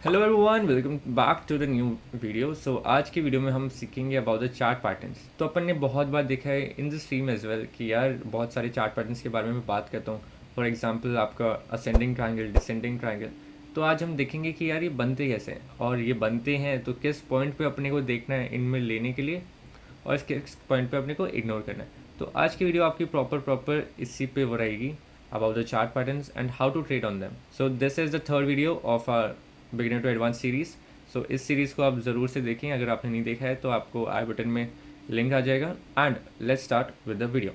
Hello everyone, welcome back to the new video. So आज की video में हम सीखेंगे अबाउट द चार्ट पैटर्न्स। तो अपन ने बहुत बार देखा है in the stream as well कि यार बहुत सारे चार्ट पैटर्न्स के बारे में मैं बात करता हूँ। फॉर एग्जांपल आपका असेंडिंग ट्रायंगल, डिसेंडिंग ट्रायंगल। तो आज हम देखेंगे कि यार ये बनते कैसे हैं और ये बनते हैं तो किस पॉइंट पे अपने को देखना है इनमें लेने के लिए और किस पॉइंट पे अपने को इग्नोर करना है। तो आज की वीडियो आपकी प्रॉपर इसी पे वो रहेगी about the chart patterns and how to trade on them. So this is the third video of our beginner to advanced series. So इस सीरीज़ को आप ज़रूर से देखें, अगर आपने नहीं देखा है तो आपको आई बटन में लिंक आ जाएगा। And let's start with the video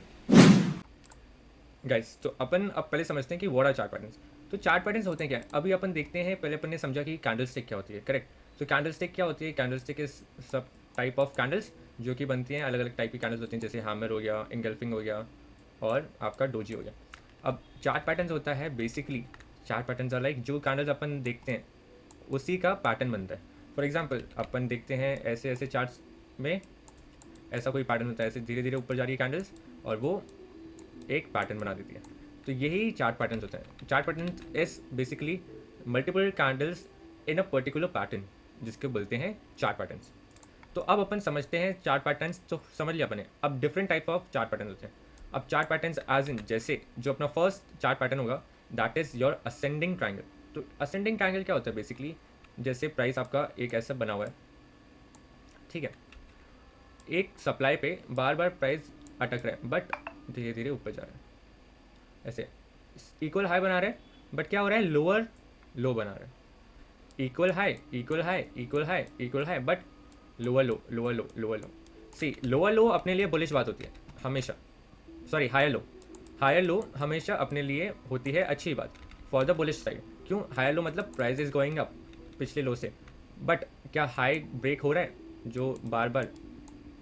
guys. तो अपन अब पहले समझते हैं कि व्हाट आर चार्ट पैटर्न्स। तो चार्ट पैटर्न्स होते हैं क्या, अभी अपन देखते हैं। पहले अपन ने समझा कि कैंडल स्टिक क्या होती है, करेक्ट। तो कैंडल स्टिक क्या होती है, कैंडल स्टिक इज सब टाइप ऑफ कैंडल्स जो कि बनती हैं, अलग अलग टाइप की कैंडल्स होती हैं, जैसे हैमर हो गया, इंगल्फिंग हो गया और आपका डोजी हो गया। अब चार्ट पैटर्न्स होता है basically, chart patterns are like जो कैंडल्स अपन देखते हैं उसी का पैटर्न बनता है। फॉर एग्जांपल अपन देखते हैं ऐसे ऐसे चार्ट्स में ऐसा कोई पैटर्न होता है, ऐसे धीरे धीरे ऊपर जा रही है कैंडल्स और वो एक पैटर्न बना देती है। तो यही चार्ट पैटर्न्स होता है। Chart pattern is basically multiple candles in a particular pattern, जिसके बोलते हैं चार्ट पैटर्न्स। तो अब अपन समझते हैं चार्ट पैटर्न्स। तो समझ लिया अपने। अब different type of chart pattern होते हैं। अब चार्ट पैटर्न्स एज इन, जैसे जो अपना फर्स्ट चार्ट पैटर्न होगा that is your ascending triangle. तो असेंडिंग ट्रायंगल क्या होता है बेसिकली, जैसे प्राइस आपका एक ऐसा बना हुआ है, ठीक है। एक सप्लाई पे बार बार प्राइस अटक रहा है बट धीरे धीरे ऊपर जा रहा है, ऐसे इक्वल हाई बना रहे हैं बट क्या हो रहा है, लोअर लो बना रहा है। Equal high equal high equal high equal high but lower low lower low lower low. See lower low अपने लिए बुलिश बात होती है हमेशा, सॉरी हायर लो हमेशा अपने लिए होती है अच्छी बात फॉर द बुलिश साइड। क्यों हायर लो, मतलब प्राइस इज गोइंग अप पिछले लो से, बट क्या हाई ब्रेक हो रहा है जो बार बार,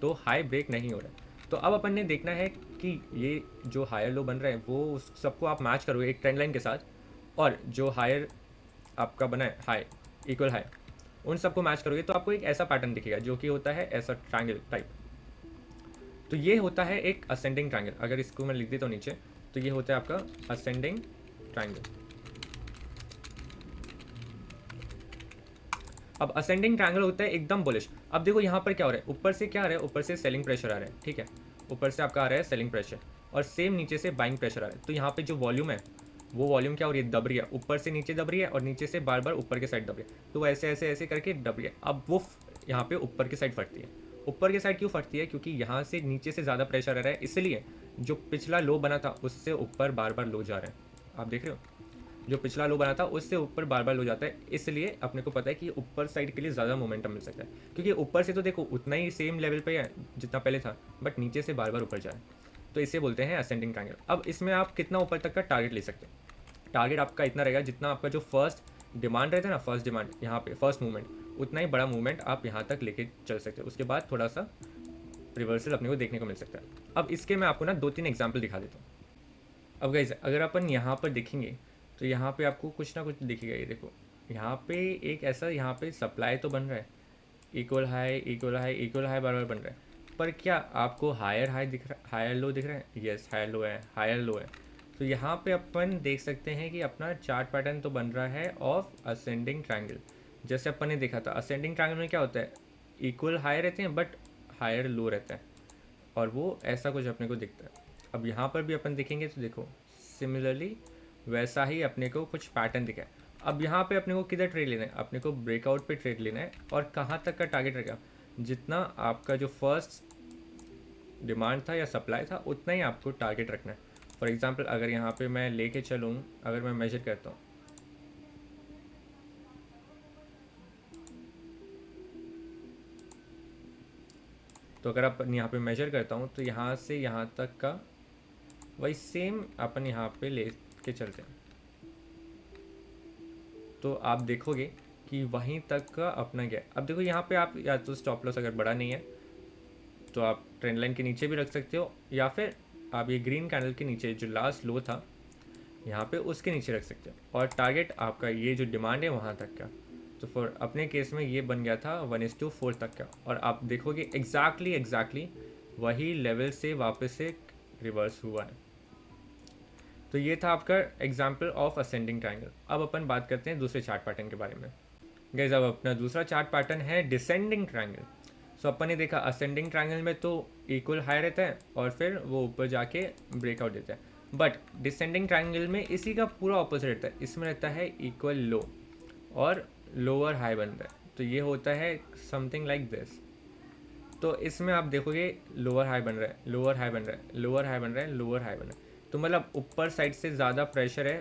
तो हाई ब्रेक नहीं हो रहा है। तो अब अपन ने देखना है कि ये जो हायर लो बन रहे हैं वो उस सबको आप मैच करोगे एक ट्रेंड लाइन के साथ, और जो हायर आपका बना है हाई इक्वल हाई, उन सबको मैच करोगे तो आपको एक ऐसा पैटर्न दिखेगा जो कि होता है ऐसा ट्रायंगल टाइप। तो ये होता है एक असेंडिंग ट्रायंगल। अगर इसको मैं लिख देता हूँ नीचे, तो ये होता है आपका असेंडिंग ट्रायंगल। अब असेंडिंग ट्रायंगल होता है एकदम बुलिश। अब देखो यहाँ पर क्या हो रहा है, ऊपर से क्या आ रहा है, ऊपर से सेलिंग प्रेशर आ रहा है, ठीक है। ऊपर से आपका आ रहा है सेलिंग प्रेशर और सेम नीचे से बाइंग प्रेशर आ रहा है। तो यहाँ पे जो वॉल्यूम है वो वॉल्यूम क्या हो रही है, दब रही है, ऊपर से नीचे दब रही है और नीचे से बार बार ऊपर के साइड दब रही है। तो ऐसे ऐसे ऐसे करके दब रही है। अब वो यहाँ पे ऊपर की साइड फटती है। ऊपर की साइड क्यों फटती है, क्योंकि यहाँ से नीचे से ज़्यादा प्रेशर आ रहा है, इसलिए जो पिछला लो बना था उससे ऊपर बार बार लो जा रहा है। आप देख रहे हो, जो पिछला लो बना था उससे ऊपर बार बार लो जाता है, इसलिए अपने को पता है कि ऊपर साइड के लिए ज़्यादा मोमेंटम मिल सकता है। क्योंकि ऊपर से तो देखो उतना ही सेम लेवल पे है जितना पहले था, बट नीचे से बार बार ऊपर जाए, तो इसे बोलते हैं असेंडिंग ट्रायंगल। अब इसमें आप कितना ऊपर तक का टारगेट ले सकते हो। टारगेट आपका इतना रहेगा जितना आपका जो फर्स्ट डिमांड रहता है ना, फर्स्ट डिमांड यहाँ पे फर्स्ट मूवमेंट, उतना ही बड़ा मूवमेंट आप यहाँ तक लेके चल सकते हो। उसके बाद थोड़ा सा रिवर्सल अपने को देखने को मिल सकता है। अब इसके मैं आपको ना 2-3 एग्जाम्पल दिखा देता हूँ। अब गाइस अगर अपन यहाँ पर देखेंगे तो यहाँ पे आपको कुछ ना कुछ दिखेगा। ये देखो यहाँ पे एक ऐसा, यहाँ पे सप्लाई तो बन रहा है, equal high equal high equal high बार बार बन रहा है, पर क्या आपको हायर हाई दिख रहा है, हायर लो दिख रहा है। यस, हायर लो है, हायर लो है। तो यहाँ पे अपन देख सकते हैं कि अपना चार्ट पैटर्न तो बन रहा है ऑफ असेंडिंग ट्रायंगल। जैसे अपन ने देखा था असेंडिंग ट्रायंगल में क्या होता है, इक्वल हाई रहते हैं बट हायर लो रहता है, और वो ऐसा कुछ अपने को दिखता है। अब यहाँ पर भी अपन देखेंगे तो देखो सिमिलरली वैसा ही अपने को कुछ पैटर्न दिखा है। अब यहाँ पे अपने को किधर ट्रेड लेना है, अपने को ब्रेकआउट पे ट्रेड लेना है, और कहाँ तक का टारगेट रहेगा, जितना आपका जो फर्स्ट डिमांड था या सप्लाई था उतना ही आपको टारगेट रखना है। फॉर एग्जांपल अगर यहाँ पे मैं लेके चलूँ, अगर मैं मेजर करता हूँ, तो अगर अपन यहाँ पे मेजर करता हूँ तो यहाँ से यहाँ तक का वही सेम अपन यहाँ पे ले के चलते हैं, तो आप देखोगे कि वहीं तक का अपना गया। अब देखो यहाँ पे आप या तो स्टॉप लॉस अगर बड़ा नहीं है तो आप ट्रेंड लाइन के नीचे भी रख सकते हो, या फिर आप ये ग्रीन कैंडल के नीचे जो लास्ट लो था यहाँ पे उसके नीचे रख सकते हो, और टारगेट आपका ये जो डिमांड है वहाँ तक का। तो फॉर अपने केस में ये बन गया था 1:4 तक का, और आप देखोगे एग्जैक्टली वही लेवल से वापस से रिवर्स हुआ है। तो ये था आपका एग्जाम्पल ऑफ असेंडिंग ट्रायंगल। अब अपन बात करते हैं दूसरे चार्ट पैटर्न के बारे में। गाइस अब अपना दूसरा चार्ट पैटर्न है डिसेंडिंग ट्रायंगल। सो अपन ने देखा असेंडिंग ट्रायंगल में तो इक्वल हाई रहता है और फिर वो ऊपर जाके ब्रेकआउट देता है, बट डिसेंडिंग ट्रायंगल में इसी का पूरा ऑपोजिट रहता है, इसमें रहता है इक्वल लो और लोअर हाई बनता है। तो ये होता है समथिंग लाइक दिस। तो इसमें आप देखोगे लोअर हाई बन रहा है, लोअर हाई बन रहा है, लोअर हाई बन रहा है, लोअर हाई बन रहा है, तो मतलब ऊपर साइड से ज़्यादा प्रेशर है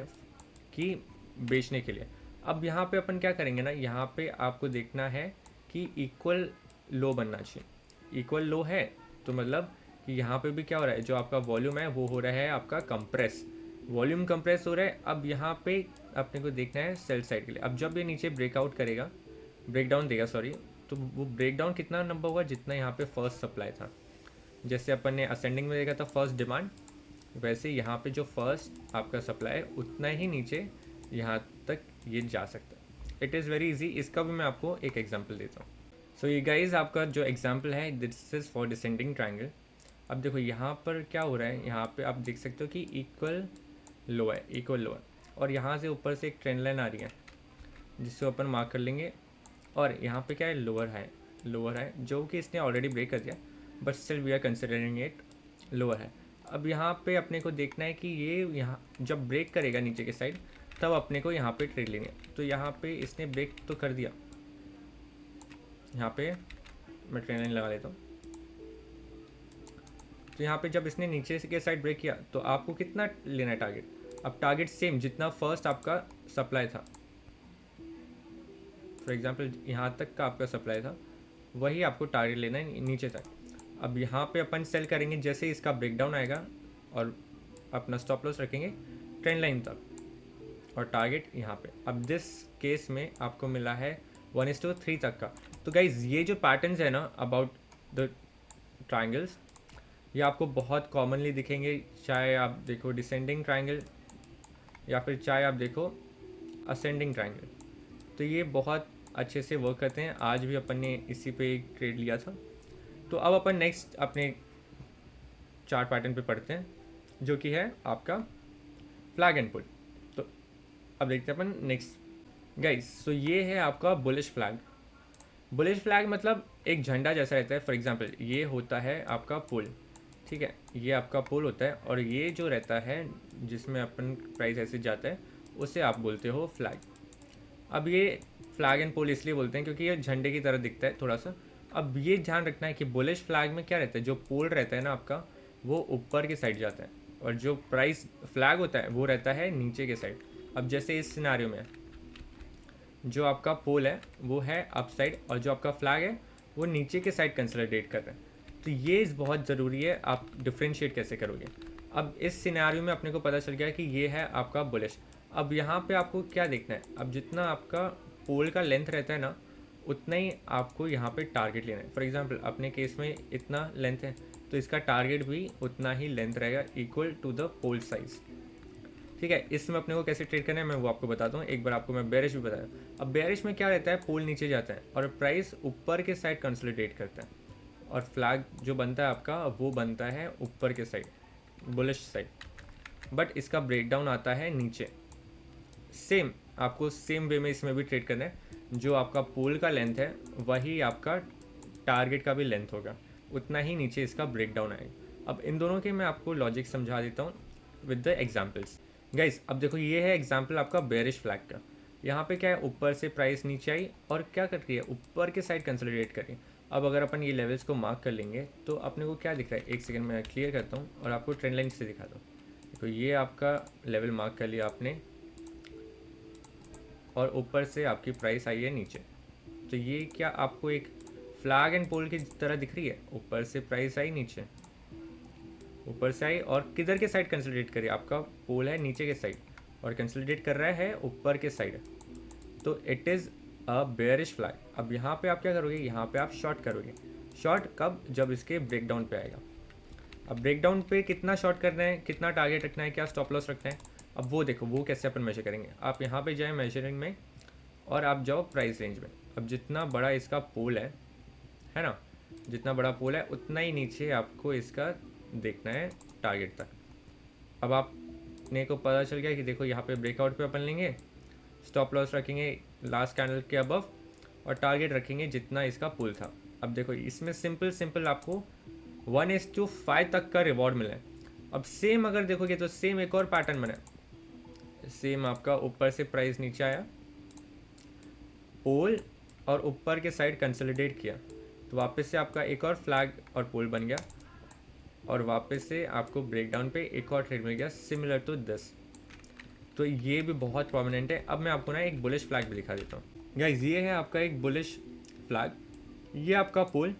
कि बेचने के लिए। अब यहाँ पे अपन क्या करेंगे ना, यहाँ पे आपको देखना है कि इक्वल लो बनना चाहिए। इक्वल लो है तो मतलब कि यहाँ पे भी क्या हो रहा है, जो आपका वॉल्यूम है वो हो रहा है आपका कंप्रेस, वॉल्यूम कंप्रेस हो रहा है। अब यहाँ पे अपने को देखना है सेल साइड के लिए। अब जब ये नीचे ब्रेकआउट करेगा, ब्रेकडाउन देगा सॉरी, तो वो ब्रेकडाउन कितना नंबर होगा, जितना यहाँ पे फर्स्ट सप्लाई था। जैसे अपन ने असेंडिंग में देखा था फर्स्ट डिमांड, वैसे यहाँ पे जो फर्स्ट आपका सप्लाई है उतना ही नीचे यहाँ तक ये जा सकता है। It is very easy. इसका भी मैं आपको एक एग्जांपल देता हूँ। सो ये गाइज आपका जो एग्जांपल है this is for descending triangle. अब देखो यहाँ पर क्या हो रहा है, यहाँ पे आप देख सकते हो कि इक्वल लो है, इक्वल लो है, और यहाँ से ऊपर से एक ट्रेंड लाइन आ रही है जिसको अपन मार्क कर लेंगे। और यहाँ पे क्या है, लोअर हाई, लोअर हाई जो कि इसने ऑलरेडी ब्रेक कर दिया, but still we are considering it lower है। अब यहाँ पे अपने को देखना है कि ये यहाँ जब ब्रेक करेगा नीचे के साइड, तब अपने को यहाँ पे ट्रेड लेंगे। तो यहाँ पे इसने ब्रेक तो कर दिया, यहाँ पे मैं ट्रेंड लाइन लगा लेता हूँ। तो यहाँ पे जब इसने नीचे के साइड ब्रेक किया तो आपको कितना लेना है टारगेट। अब टारगेट सेम जितना फर्स्ट आपका सप्लाई था, फॉर एग्जांपल यहाँ तक का आपका सप्लाई था, वही आपको टारगेट लेना है नीचे तक। अब यहाँ पे अपन सेल करेंगे जैसे इसका ब्रेकडाउन आएगा, और अपना स्टॉप लॉस रखेंगे ट्रेंड लाइन तक, और टारगेट यहाँ पे। अब दिस केस में आपको मिला है 1:3 तक का। तो गाइज ये जो पैटर्न्स है ना अबाउट द ट्रायंगल्स, ये आपको बहुत कॉमनली दिखेंगे, चाहे आप देखो डिसेंडिंग ट्रायंगल या फिर चाहे आप देखो असेंडिंग ट्रायंगल। तो ये बहुत अच्छे से वर्क करते हैं। आज भी अपन ने इसी पे एक ट्रेड लिया था। तो अब अपन नेक्स्ट अपने चार्ट पैटर्न पे पढ़ते हैं, जो कि है आपका फ्लैग एंड पुल। तो अब देखते हैं अपन नेक्स्ट गाइस। सो ये है आपका बुलिश फ्लैग। बुलिश फ्लैग मतलब एक झंडा जैसा रहता है। फॉर एग्जांपल ये होता है आपका पुल, ठीक है, ये आपका पुल होता है, और ये जो रहता है जिसमें अपन प्राइस ऐसे जाता है उसे आप बोलते हो फ्लैग। अब ये फ्लैग एंड पोल इसलिए बोलते हैं क्योंकि ये झंडे की तरह दिखता है थोड़ा सा। अब ये ध्यान रखना है कि बुलिश फ्लैग में क्या रहता है, जो पोल रहता है ना आपका, वो ऊपर के साइड जाता है, और जो प्राइस फ्लैग होता है वो रहता है नीचे के साइड। अब जैसे इस सिनारियो में जो आपका पोल है वो है अप साइड, और जो आपका फ्लैग है वो नीचे के साइड कंसोलिडेट कर रहे हैं। तो ये बहुत ज़रूरी है, आप डिफ्रेंशिएट कैसे करोगे। अब इस सिनेरियो में अपने को पता चल गया कि ये है आपका बुलिश। अब यहाँ पे आपको क्या देखना है, अब जितना आपका पोल का लेंथ रहता है ना, उतना ही आपको यहाँ पे टारगेट लेना है। फॉर एग्जांपल अपने केस में इतना लेंथ है, तो इसका टारगेट भी उतना ही लेंथ रहेगा, equal to the pole size, ठीक है। इसमें अपने को कैसे ट्रेड करना है मैं वो आपको बताता हूँ। एक बार आपको मैं बेरिश भी बताया। अब बेरिश में क्या रहता है, पोल नीचे जाता है और प्राइस ऊपर के साइड कंसोलिडेट करता है, और फ्लैग जो बनता है आपका वो बनता है ऊपर के साइड, बुलिश साइड, बट इसका ब्रेकडाउन आता है नीचे। सेम आपको सेम वे में इसमें भी ट्रेड करना है। जो आपका पोल का लेंथ है वही आपका टारगेट का भी लेंथ होगा, उतना ही नीचे इसका ब्रेकडाउन आएगा। अब इन दोनों के मैं आपको लॉजिक समझा देता हूँ विद द एग्जाम्पल्स। गाइस अब देखो ये है एग्जाम्पल आपका बेरिश फ्लैग का। यहाँ पे क्या है, ऊपर से प्राइस नीचे आई और क्या कर रही है, ऊपर के साइड कंसोलिडेट कर रही है। अब अगर अपन ये लेवल्स को मार्क कर लेंगे तो अपने को क्या दिख रहा है, एक सेकंड में क्लियर करता हूँ और आपको ट्रेंड लाइन से दिखाता हूँ। देखो ये आपका लेवल मार्क कर लिया आपने, और ऊपर से आपकी प्राइस आई है नीचे। तो ये क्या आपको एक फ्लैग एंड पोल की तरह दिख रही है, ऊपर से प्राइस आई नीचे, ऊपर से आई और किधर के साइड कंसोलिडेट करिए, आपका पोल है नीचे के साइड और कंसोलिडेट कर रहा है ऊपर के साइड, तो it is a bearish flag. अब यहाँ पे आप क्या करोगे, यहाँ पे आप शॉर्ट करोगे। शॉर्ट कब, जब इसके ब्रेकडाउन पे आएगा। अब ब्रेकडाउन पे कितना शॉर्ट करना है, कितना टारगेट रखना है, क्या स्टॉप लॉस रखना है, अब वो देखो वो कैसे अपन मेजर करेंगे। आप यहाँ पे जाए मेजरिंग में और आप जाओ प्राइस रेंज में। अब जितना बड़ा इसका पोल है ना, जितना बड़ा पोल है उतना ही नीचे आपको इसका देखना है टारगेट तक। अब आपने को पता चल गया कि देखो यहाँ पे ब्रेकआउट पे अपन लेंगे, स्टॉप लॉस रखेंगे लास्ट कैंडल के अबव, और टारगेट रखेंगे जितना इसका पुल था। अब देखो इसमें सिंपल सिंपल आपको 1:5 तक का रिवॉर्ड मिला है। अब सेम अगर देखोगे तो सेम एक और पैटर्न बना है। सेम आपका ऊपर से प्राइस नीचे आया, पोल और ऊपर के साइड कंसोलिडेट किया, तो वापस से आपका एक और फ्लैग और पोल बन गया, और वापस से आपको ब्रेकडाउन पे एक और ट्रेड मिल गया सिमिलर टू दिस। तो ये भी बहुत प्रोमिनेंट है। अब मैं आपको ना एक बुलिश फ्लैग भी दिखा देता हूँ। गाइस ये है आपका एक बुलिश फ्लैग, ये आपका पोल,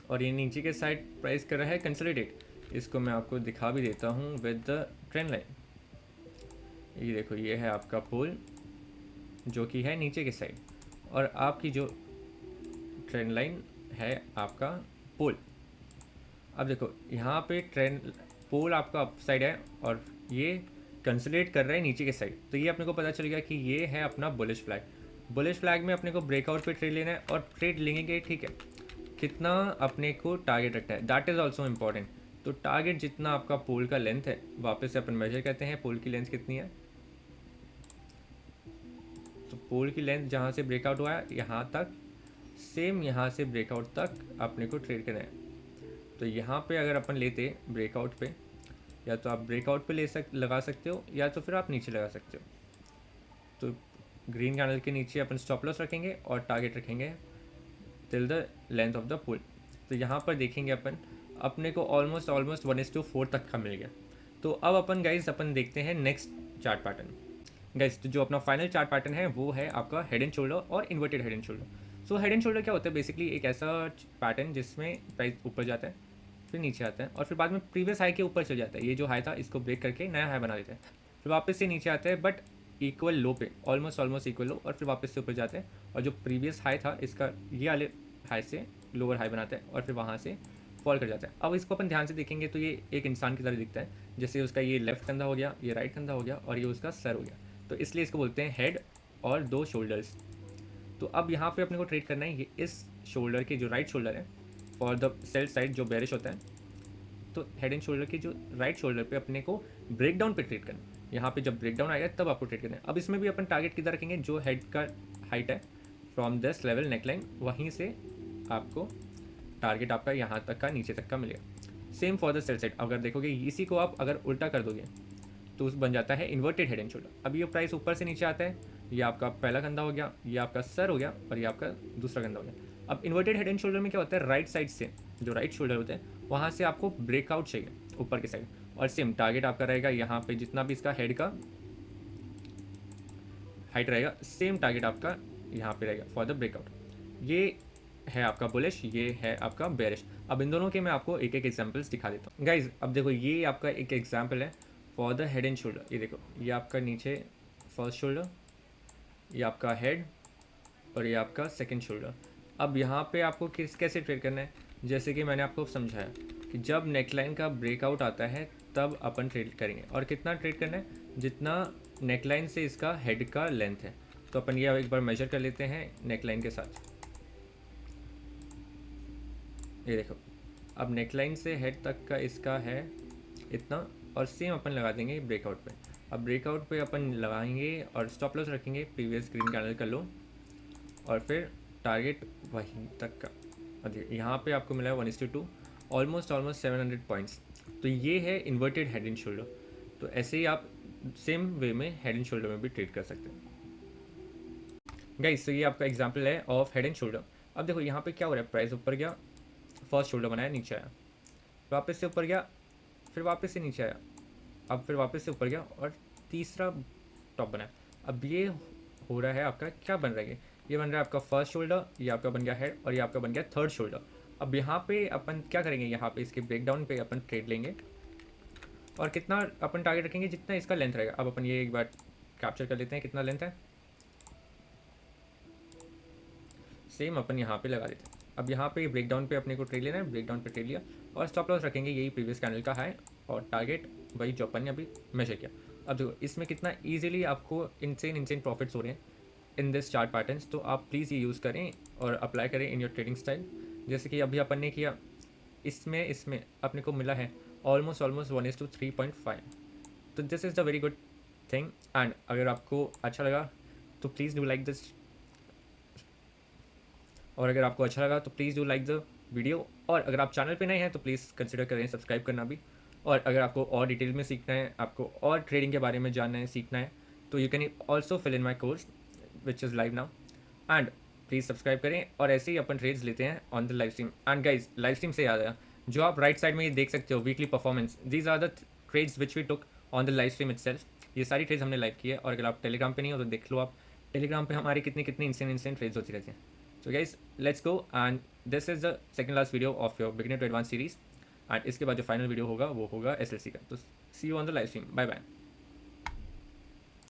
और ये नीचे के साइड प्राइस कर रहा है कंसोलिडेट। इसको मैं आपको दिखा भी देता हूँ विद द ट्रेंड लाइन। ये देखो ये है आपका पोल जो कि है नीचे के साइड, और आपकी जो ट्रेंड लाइन है आपका पोल। अब देखो यहाँ पे ट्रेंड पोल आपका अप साइड है और ये कंसोलिडेट कर रहा है नीचे के साइड, तो ये अपने को पता चल गया कि ये है अपना बुलिश फ्लैग। बुलिश फ्लैग में अपने को ब्रेकआउट पे ट्रेड लेना है, और ट्रेड लेंगे ठीक है, कितना अपने को टारगेट रखना है, दैट इज़ ऑल्सो इम्पॉर्टेंट। तो टारगेट जितना आपका पोल का लेंथ है, वापस से अपन मेजर करते हैं पोल की लेंथ कितनी है। तो पोल की लेंथ जहाँ से ब्रेकआउट हुआ है यहाँ तक, सेम यहाँ से ब्रेकआउट तक अपने को ट्रेड करना है। तो यहाँ पे अगर अपन लेते ब्रेकआउट पे, या तो आप ब्रेकआउट पे लगा सकते हो, या तो फिर आप नीचे लगा सकते हो। तो ग्रीन कैंडल के नीचे अपन स्टॉप लॉस रखेंगे और टारगेट रखेंगे till the length of the पुल। तो यहाँ पर देखेंगे अपन अपने को ऑलमोस्ट 1:4 तक का मिल गया। तो अब अपन गाइज अपन देखते हैं नेक्स्ट चार्ट पैटर्न। गाइज तो जो अपना फाइनल चार्ट पैटर्न है वो है आपका हेड एंड शोल्डर और inverted head and shoulder. So head and shoulder क्या होता है, बेसिकली एक ऐसा पैटर्न जिसमें प्राइस ऊपर जाता है, फिर नीचे आता है, और फिर बाद में प्रीवियस हाई के ऊपर चल जाता है। ये जो हाई था इसको ब्रेक करके नया हाई बना देता है, फिर वापस से नीचे आता है बट इक्वल लो पे, ऑलमोस्ट इक्वल लो, और फिर वापस से ऊपर जाते हैं, और जो प्रीवियस हाई था इसका ये वाले हाई से लोअर हाई बनाता है, और फिर वहाँ से फॉल कर जाता है। अब इसको अपन ध्यान से देखेंगे तो ये एक इंसान की तरह दिखता है, जैसे उसका ये लेफ्ट कंधा हो गया, ये राइट कंधा हो गया, और ये उसका सर हो गया। तो इसलिए इसको बोलते हैं हेड और 2 शोल्डर्स। तो अब यहाँ पे अपने को ट्रेड करना है ये इस शोल्डर के जो राइट शोल्डर है फॉर द सेल साइड जो बेरिश होता है। तो हेड एंड शोल्डर के जो राइट शोल्डर पे अपने को ब्रेकडाउन पे ट्रेड करना है। यहाँ पे जब ब्रेकडाउन आएगा तब आपको ट्रेड करना है। अब इसमें भी अपन टारगेट किधर रखेंगे, जो हेड का हाइट है फ्रॉम दिस लेवल नेकलाइन, वहीं से आपको टारगेट आपका यहाँ तक का नीचे तक का मिलेगा। Same for the sell side, अगर देखोगे इसी को आप अगर उल्टा कर दोगे तो उस बन जाता है इन्वर्टेड हेड एंड शोल्डर। अब ये प्राइस ऊपर से नीचे आता है, ये आपका पहला कंधा हो गया, ये आपका सर हो गया, और ये आपका दूसरा कंधा हो गया। अब इन्वर्टेड हेड एंड शोल्डर में क्या होता है, राइट साइड से जो राइट शोल्डर होते हैं वहाँ से आपको ब्रेकआउट चाहिए ऊपर के साइड, और सेम टारगेट आपका रहेगा यहाँ पे जितना भी इसका हेड का हाइट रहेगा, सेम टारगेट आपका यहाँ पे रहेगा फॉर द ब्रेकआउट। ये है आपका बुलिश, ये है आपका बेरिश। अब इन दोनों के मैं आपको एक एक एग्जांपल्स दिखा देता हूँ गाइज। अब देखो ये आपका एक एग्जांपल है for the head and shoulder. ये देखो ये आपका नीचे फर्स्ट शोल्डर, ये आपका हेड, और ये आपका सेकंड शोल्डर। अब यहाँ पे आपको कैसे ट्रेड करना है, जैसे कि मैंने आपको समझाया कि जब नेकलाइन का ब्रेकआउट आता है तब अपन ट्रेड करेंगे, और कितना ट्रेड करना है, जितना नेकलाइन से इसका हेड का लेंथ है। तो अपन ये एक बार मेजर कर लेते हैं नेकलाइन के साथ। ये देखो अब नेकलाइन से हेड तक का इसका है इतना, और सेम अपन लगा देंगे ब्रेकआउट पे। अब ब्रेकआउट पे अपन लगाएंगे और स्टॉप लॉस रखेंगे प्रीवियस ग्रीन कैंडल का लो, और फिर टारगेट वहीं तक का। और यहाँ पे आपको मिला है 1:2, ऑलमोस्ट 700 पॉइंट्स। तो ये है इन्वर्टेड हेड एंड शोल्डर। तो ऐसे ही आप सेम वे में हेड एंड शोल्डर में भी ट्रेड कर सकते हैं गाइस। तो ये आपका एग्जांपल है ऑफ हेड एंड शोल्डर। अब देखो यहाँ पे क्या हो रहा है, प्राइस ऊपर गया, फर्स्ट शोल्डर बनाया, नीचे आया, वापस से ऊपर गया, फिर वापस से नीचे आया, अब फिर वापस से ऊपर गया, और तीसरा टॉप बनाया। अब ये हो रहा है आपका क्या बन रहा है, ये बन रहा है आपका फर्स्ट शोल्डर, ये आपका बन गया हेड, और ये आपका बन गया थर्ड शोल्डर। अब यहाँ पे अपन क्या करेंगे, यहाँ पे इसके ब्रेकडाउन पे अपन ट्रेड लेंगे, और कितना अपन टारगेट रखेंगे, जितना इसका लेंथ रहेगा। अब अपन ये एक बार कैप्चर कर लेते हैं कितना लेंथ है, सेम अपन यहाँ पे लगा देते हैं। अब यहाँ पे ब्रेकडाउन पे अपने को ट्रेड लेना है, ब्रेकडाउन पे ट्रेड लिया, और स्टॉप लॉस रखेंगे यही प्रीवियस कैंडल का हाई, और टारगेट वही जो अपन ने अभी मेजर किया। अब देखो इसमें कितना ईजिली आपको इनसेन प्रॉफिट्स हो रहे हैं इन दिस चार्ट पैटर्न्स। तो आप प्लीज़ ये यूज़ करें और अप्लाई करें इन योर ट्रेडिंग स्टाइल। जैसे कि अभी अपन ने किया, इसमें अपने को मिला है ऑलमोस्ट 1:3.5। तो this is the very good thing. And अगर आपको अच्छा लगा तो प्लीज़ डू लाइक दिस और अगर आपको अच्छा लगा तो please do like the video, और अगर आप चैनल पे नए हैं तो प्लीज़ कंसिडर करें सब्सक्राइब करना भी। और अगर आपको और डिटेल में सीखना है, आपको और ट्रेडिंग के बारे में जानना है, सीखना है, तो you can also fill in my course which is live now. And please subscribe करें, और ऐसे ही अपन ट्रेड्स लेते हैं on the live stream. And guys, live stream से याद आया, जो आप राइट साइड में ये देख सकते हो weekly performance, these are the trades which we took on the live stream itself. ये सारी ट्रेड्स हमने लाइव की है, और अगर आप टेलीग्राम पे नहीं हो तो देख लो आप, टेलीग्राम पे हमारी कितनी कितनी इंसेंट ट्रेड्स होती रहती हैं। So guys, let's go, and this is the second last video of your beginner to advance series. एंड इसके बाद जो फाइनल वीडियो होगा वो होगा SLC का। तो see you on the live stream, bye bye.